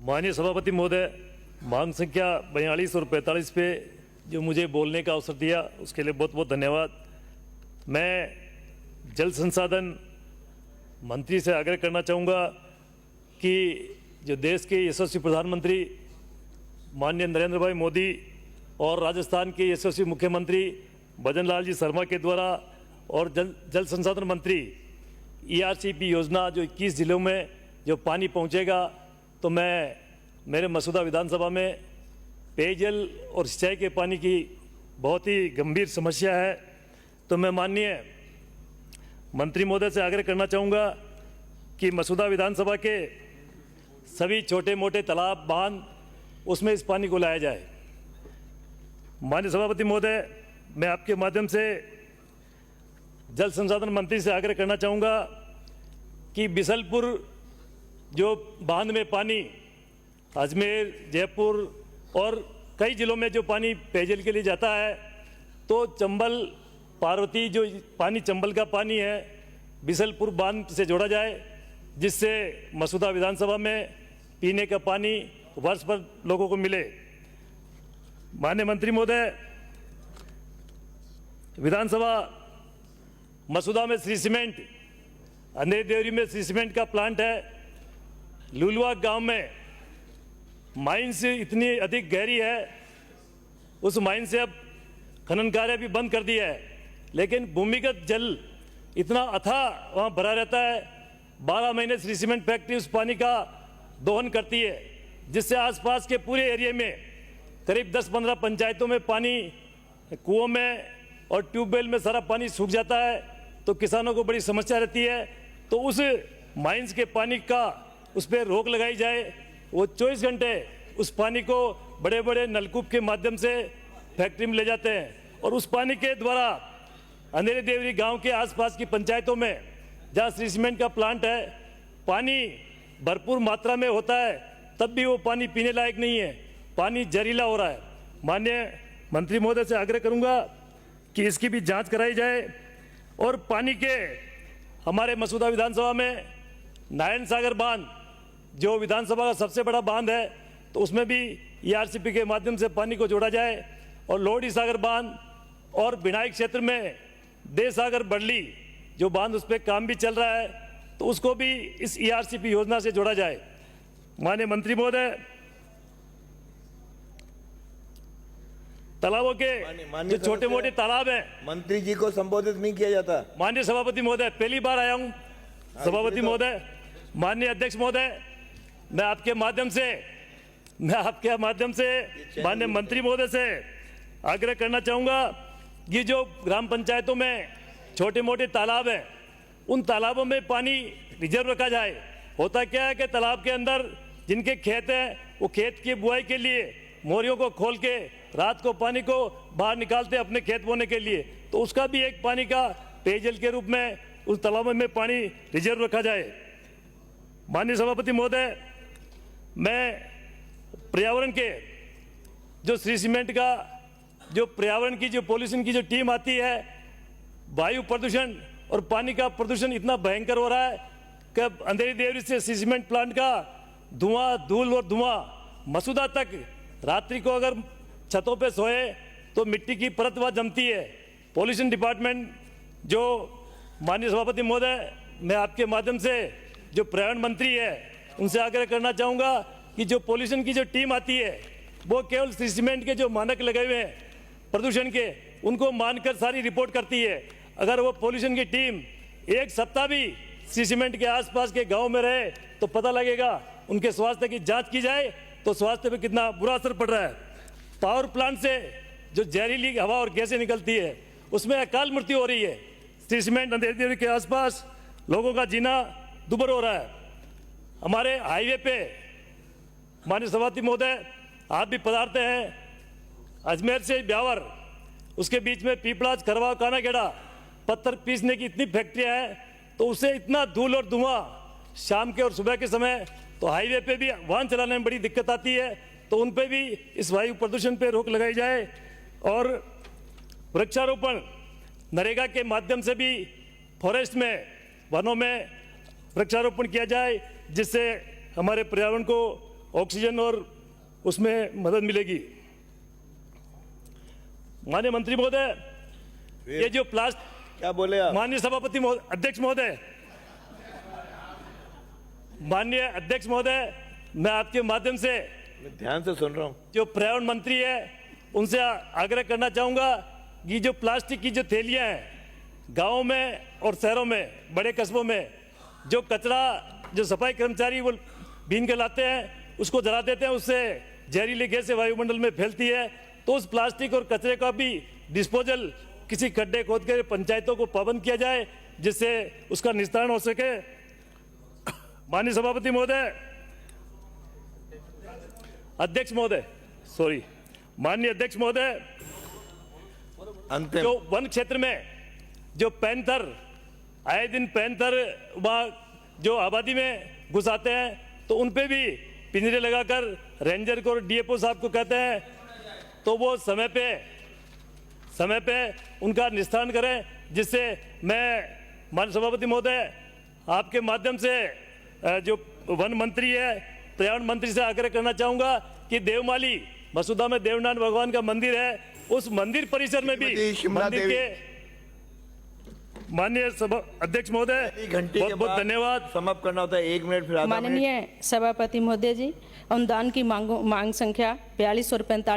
माननीय सभापति महोदय, मांग संख्या 42 और 45 पे जो मुझे बोलने का अवसर दिया उसके लिए बहुत बहुत धन्यवाद। मैं जल संसाधन मंत्री से आग्रह करना चाहूँगा कि जो देश के यशस्वी प्रधानमंत्री माननीय नरेंद्र भाई मोदी और राजस्थान के यशस्वी मुख्यमंत्री भजन लाल जी शर्मा के द्वारा और जल संसाधन मंत्री ERCP योजना जो 21 जिलों में जो पानी पहुंचेगा, तो मैं मेरे मसूदा विधानसभा में पेयजल और सिंचाई के पानी की बहुत ही गंभीर समस्या है। तो मैं माननीय मंत्री महोदय से आग्रह करना चाहूँगा कि मसूदा विधानसभा के सभी छोटे मोटे तालाब बांध उसमें इस पानी को लाया जाए। माननीय सभापति महोदय, मैं आपके माध्यम से जल संसाधन मंत्री से आग्रह करना चाहूँगा कि बिसलपुर जो बांध में पानी अजमेर, जयपुर और कई जिलों में जो पानी पेयजल के लिए जाता है, तो चंबल पार्वती जो पानी चंबल का पानी है बिसलपुर बांध से जोड़ा जाए, जिससे मसूदा विधानसभा में पीने का पानी वर्ष भर लोगों को मिले। माननीय मंत्री महोदय, विधानसभा मसूदा में श्री सीमेंट, अंधेरी देवरी में श्री सीमेंट का प्लांट है। लुलवा गांव में माइंस इतनी अधिक गहरी है, उस माइन से अब खनन कार्य भी बंद कर दिया है, लेकिन भूमिगत जल इतना अथाह वहाँ भरा रहता है। 12 महीने श्री सीमेंट फैक्ट्री उस पानी का दोहन करती है, जिससे आसपास के पूरे एरिया में करीब 10-15 पंचायतों में पानी कुओं में और ट्यूबवेल में सारा पानी सूख जाता है, तो किसानों को बड़ी समस्या रहती है। तो उस माइंस के पानी का उस पर रोक लगाई जाए। वो 24 घंटे उस पानी को बड़े बड़े नलकूप के माध्यम से फैक्ट्री में ले जाते हैं, और उस पानी के द्वारा अंधेरी देवरी गांव के आसपास की पंचायतों में जहां श्री सीमेंट का प्लांट है, पानी भरपूर मात्रा में होता है, तब भी वो पानी पीने लायक नहीं है, पानी जहरीला हो रहा है। माननीय मंत्री महोदय से आग्रह करूंगा कि इसकी भी जांच कराई जाए। और पानी के हमारे मसूदा विधानसभा में नारायण सागर बांध जो विधानसभा का सबसे बड़ा बांध है, तो उसमें भी ERCP के माध्यम से पानी को जोड़ा जाए। और लोहड़ी सागर बांध और बिनाई क्षेत्र में देसागर बड़ली जो बांध उस पर काम भी चल रहा है, तो उसको भी इस ERCP योजना से जोड़ा जाए। माननीय मंत्री महोदय, तालाबों के जो छोटे मोटे तालाब हैं, मंत्री जी को संबोधित नहीं किया जाता। माननीय सभापति महोदय, पहली बार आया हूं सभापति महोदय। माननीय अध्यक्ष महोदय, मैं आपके माध्यम से माननीय मंत्री महोदय से आग्रह करना चाहूंगा कि जो ग्राम पंचायतों में छोटे मोटे तालाब हैं, उन तालाबों में पानी रिजर्व रखा जाए। होता क्या है कि तालाब के अंदर जिनके खेत हैं, वो खेत की बुआई के लिए मोरियों को खोल के रात को पानी को बाहर निकालते हैं अपने खेत बोने के लिए, तो उसका भी एक पानी का पेयजल के रूप में उस तालाबों में पानी रिजर्व रखा जाए। माननीय सभापति महोदय, मैं पर्यावरण के जो श्री सीमेंट का जो पर्यावरण की जो पॉल्यूशन की जो टीम आती है, वायु प्रदूषण और पानी का प्रदूषण इतना भयंकर हो रहा है कि अंधेरी देवरी से श्री सीमेंट प्लांट का धुआं, धूल और धुआं मसूदा तक, रात्रि को अगर छतों पे सोए तो मिट्टी की परत वहाँ जमती है। पॉल्यूशन डिपार्टमेंट जो माननीय सभापति महोदय, मैं आपके माध्यम से जो पर्यावरण मंत्री है उनसे आग्रह करना चाहूँगा कि जो पॉल्यूशन की जो टीम आती है, वो केवल श्री सीमेंट के जो मानक लगे हुए हैं प्रदूषण के, उनको मानकर सारी रिपोर्ट करती है। अगर वो पॉल्यूशन की टीम एक सप्ताह भी श्री सीमेंट के आसपास के गाँव में रहे तो पता लगेगा, उनके स्वास्थ्य की जाँच की जाए तो स्वास्थ्य पे कितना बुरा असर पड़ रहा है। पावर प्लांट से जो जहरीली हवा और गैसें निकलती है, उसमें अकाल मृत्यु हो रही है। श्री सीमेंट अंधेरी देवरी के आसपास लोगों का जीना दुभर हो रहा है। हमारे हाईवे पे माननीय सभापति महोदय, आप भी पधारते हैं, अजमेर से ब्यावर, उसके बीच में पीपलाज, खरवा, कानाखेड़ा पत्थर पीसने की इतनी फैक्ट्रियाँ हैं, तो उससे इतना धूल और धुआं शाम के और सुबह के समय, तो हाईवे पे भी वाहन चलाने में बड़ी दिक्कत आती है। तो उन पे भी इस वायु प्रदूषण पे रोक लगाई जाए। और वृक्षारोपण नरेगा के माध्यम से भी फॉरेस्ट में, वनों में वृक्षारोपण किया जाए, जिससे हमारे पर्यावरण को ऑक्सीजन और उसमें मदद मिलेगी। माननीय मंत्री महोदय, ये जो प्लास्टिक, क्या बोले आप? माननीय सभापति महोदय, अध्यक्ष महोदय, माननीय अध्यक्ष महोदय, मैं आपके माध्यम से मैं ध्यान से सुन रहा हूँ। जो पर्यावरण मंत्री है उनसे आग्रह करना चाहूंगा कि जो प्लास्टिक की जो थैलियां हैं गांवों में और शहरों में, बड़े कस्बों में जो कचरा जो सफाई कर्मचारी वो बीन के लाते हैं उसको जला देते हैं, उससे जहरीली गैसें वायुमंडल में फैलती है। तो उस प्लास्टिक और कचरे का भी डिस्पोजल किसी खड्डे खोद कर पंचायतों को पाबंद किया जाए जिससे उसका निस्तारण हो सके। माननीय सभापति महोदय, अध्यक्ष महोदय, सॉरी, माननीय अध्यक्ष महोदय, अंतिम जो वन क्षेत्र में जो पैंथर, आए दिन पैंथर वहाँ जो आबादी में घुस आते हैं तो उन पे भी पिंजरे लगाकर रेंजर को और डीएफओ साहब को कहते हैं तो वो समय पे उनका निस्तारण करें, जिससे मैं माननीय सभापति महोदय आपके माध्यम से जो वन मंत्री है, पर्यावरण मंत्री से आग्रह करना चाहूंगा कि देवमाली मसूदा में देवनारायण भगवान का मंदिर है, उस मंदिर परिसर में भी श्रीमती शिमला मंदिर देवी। के माननीय सभा अध्यक्ष महोदय, एक घंटे बहुत के बहुत बाद धन्यवाद। समाप्त करना होता है। 1 मिनट फिर आधा मिनट। माननीय सभापति महोदय जी, अनुदान की मांग संख्या 42 और 45